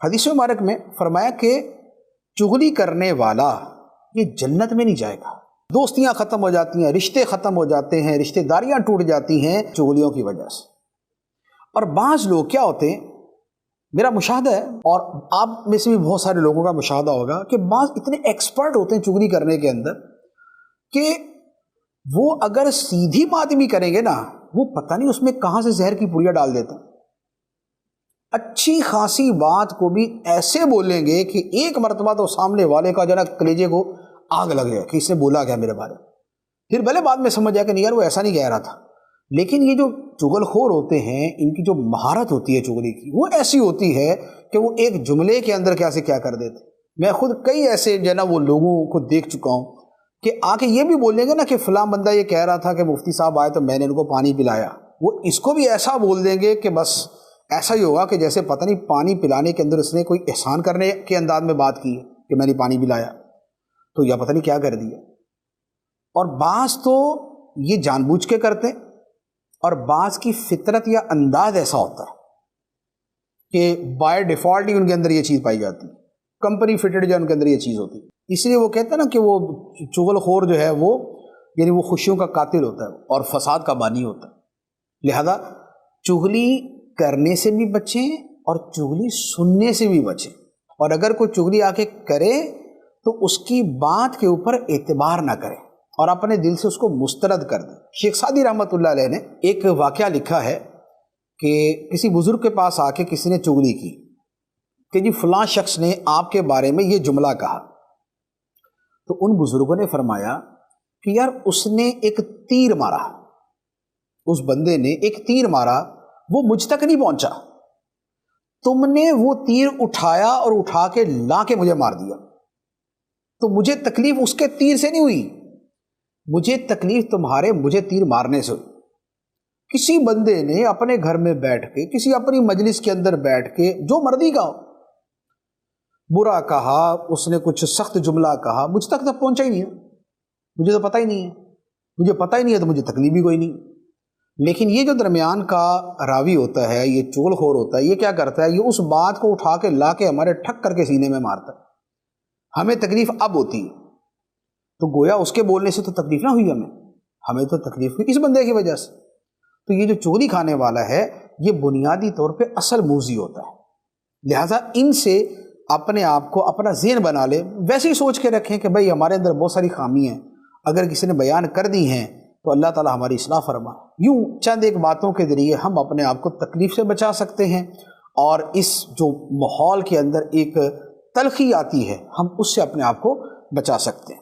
حدیث مبارک میں فرمایا کہ چغلی کرنے والا یہ جنت میں نہیں جائے گا. دوستیاں ختم ہو جاتی ہیں، رشتے ختم ہو جاتے ہیں، رشتے داریاں ٹوٹ جاتی ہیں چغلیوں کی وجہ سے. اور بعض لوگ کیا ہوتے ہیں، میرا مشاہدہ ہے اور آپ میں سے بھی بہت سارے لوگوں کا مشاہدہ ہوگا کہ بعض اتنے ایکسپرٹ ہوتے ہیں چغلی کرنے کے اندر کہ وہ اگر سیدھی بات بھی کریں گے نا، وہ پتہ نہیں اس میں کہاں سے زہر کی پڑیا ڈال دیتے ہیں. اچھی خاصی بات کو بھی ایسے بولیں گے کہ ایک مرتبہ تو سامنے والے کا جو نا کلیجے کو آگ لگ جائے کہ اس نے بولا کیا میرے بارے میں. پھر بھلے بعد میں سمجھ جائے کہ نہیں یار وہ ایسا نہیں کہہ رہا تھا، لیکن یہ جو چغل خور ہوتے ہیں ان کی جو مہارت ہوتی ہے چغلی کی وہ ایسی ہوتی ہے کہ وہ ایک جملے کے اندر کیا سے کیا کر دیتے. میں خود کئی ایسے جو ہے نا وہ لوگوں کو دیکھ چکا ہوں کہ آ کے یہ بھی بولیں گے نا کہ فلاں بندہ یہ کہہ رہا تھا کہ مفتی صاحب آئے تو میں نے ان کو پانی پلایا. وہ اس کو بھی ایسا بول دیں گے کہ بس ایسا ہی ہوگا کہ جیسے پتہ نہیں پانی پلانے کے اندر اس نے کوئی احسان کرنے کے انداز میں بات کی ہے کہ میں نے پانی پلایا تو یا پتہ نہیں کیا کر دیا. اور بعض تو یہ جان بوجھ کے کرتے اور بعض کی فطرت یا انداز ایسا ہوتا ہے کہ بائی ڈیفالٹ ہی ان کے اندر یہ چیز پائی جاتی ہے، کمپنی فٹڈ جو ان کے اندر یہ چیز ہوتی ہے. اس لیے وہ کہتے ہیں نا کہ وہ چغل خور جو ہے وہ یعنی وہ خوشیوں کا قاتل ہوتا ہے اور فساد کا بانی ہوتا ہے. لہذا چغلی کرنے سے بھی بچیں اور چغلی سننے سے بھی بچیں. اور اگر کوئی چغلی آ کے کرے تو اس کی بات کے اوپر اعتبار نہ کریں اور اپنے دل سے اس کو مسترد کر دیں. شیخ سعدی رحمۃ اللہ علیہ نے ایک واقعہ لکھا ہے کہ کسی بزرگ کے پاس آ کے کسی نے چغلی کی کہ جی فلاں شخص نے آپ کے بارے میں یہ جملہ کہا. تو ان بزرگوں نے فرمایا کہ یار اس نے ایک تیر مارا، اس بندے نے ایک تیر مارا، وہ مجھ تک نہیں پہنچا، تم نے وہ تیر اٹھایا اور اٹھا کے لا کے مجھے مار دیا. تو مجھے تکلیف اس کے تیر سے نہیں ہوئی، مجھے تکلیف تمہارے مجھے تیر مارنے سے ہوئی. کسی بندے نے اپنے گھر میں بیٹھ کے کسی اپنی مجلس کے اندر بیٹھ کے جو مرضی کہا، برا کہا، اس نے کچھ سخت جملہ کہا، مجھ تک تو پہنچا ہی نہیں ہے، مجھے تو پتہ ہی نہیں ہے، مجھے پتہ ہی نہیں ہے تو مجھے تکلیف بھی کوئی نہیں. لیکن یہ جو درمیان کا راوی ہوتا ہے، یہ چغل خور ہوتا ہے، یہ کیا کرتا ہے، یہ اس بات کو اٹھا کے لا کے ہمارے ٹھک کر کے سینے میں مارتا ہے. ہمیں تکلیف اب ہوتی ہے تو گویا اس کے بولنے سے تو تکلیف نہ ہوئی، ہمیں تو تکلیف ہوئی اس بندے کی وجہ سے. تو یہ جو چغلی کھانے والا ہے یہ بنیادی طور پہ اصل موذی ہوتا ہے. لہٰذا ان سے اپنے آپ کو اپنا ذہن بنا لے، ویسے ہی سوچ کے رکھیں کہ بھئی ہمارے اندر بہت ساری خامی ہیں، اگر کسی نے بیان کر دی ہیں تو اللہ تعالی ہماری اصلاح فرما. یوں چند ایک باتوں کے ذریعے ہم اپنے آپ کو تکلیف سے بچا سکتے ہیں اور اس جو ماحول کے اندر ایک تلخی آتی ہے ہم اس سے اپنے آپ کو بچا سکتے ہیں.